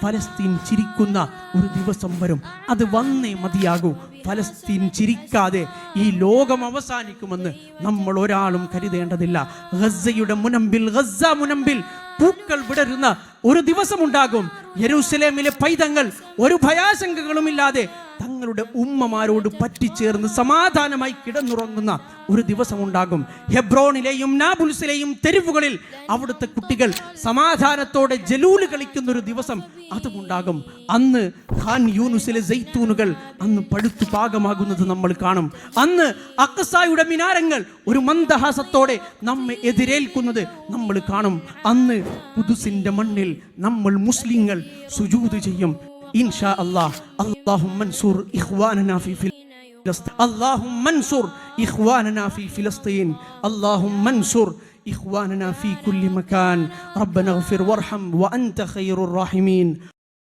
ഫലസ്തീൻ ചിരിക്കുന്ന ഒരു ദിവസം വരും. അത് വന്നേ മതിയാകൂ. ഫലസ്തീൻ ചിരിക്കാതെ ഈ ലോകം അവസാനിക്കുമെന്ന് നമ്മൾ ഒരാളും കരുതേണ്ടതില്ല. ഗസ്സയുടെ മുനമ്പിൽ, ഗസ്സ മുനമ്പിൽ പൂക്കൾ വിടരുന്ന ഒരു ദിവസമുണ്ടാകും. യെരൂശലേമിലെ പൈതങ്ങൾ ഒരു ഭയാശങ്കകളുമില്ലാതെ തങ്ങളുടെ ഉമ്മമാരോട് പറ്റിച്ചേർന്ന് സമാധാനമായി കിടന്നുറങ്ങുന്ന ഒരു ദിവസമുണ്ടാകും. ഹെബ്രോണിലെയും നാബുൽസിലെയും തെരുവുകളിൽ അവിടുത്തെ കുട്ടികൾ സമാധാനത്തോടെ ജലൂല് കളിക്കുന്ന ഒരു ദിവസം അതുമുണ്ടാകും. അന്ന് ഖാൻ യൂനുസിലെ സൈത്തൂനുകൾ അന്ന് പഴുത്തു പാകമാകുന്നത് നമ്മൾ കാണും. അന്ന് അഖ്സായുടെ മിനാരങ്ങൾ ഒരു മന്ദഹാസത്തോടെ നമ്മെ എതിരേൽക്കുന്നത് നമ്മൾ കാണും. അന്ന് ഖുദ്സിന്റെ മണ്ണിൽ നമ്മൾ മുസ്ലിങ്ങൾ സുജൂദ് ചെയ്യും ഇൻഷാ അല്ലാഹ്. അല്ലാഹുമ്മ അൻസുർ ഇഖ്വാനനാ ഫീ ഫിലസ്തീൻ, അല്ലാഹുമ്മ അൻസുർ ഇഖ്വാനനാ ഫീ ഫിലസ്തീൻ, അല്ലാഹുമ്മ അൻസുർ ഇഖ്വാനനാ ഫീ കുല്ലി മകാൻ. റബ്ബനാ ഇഗ്ഫിർ വർഹം വഅൻത ഖൈറുർ റാഹിമീൻ.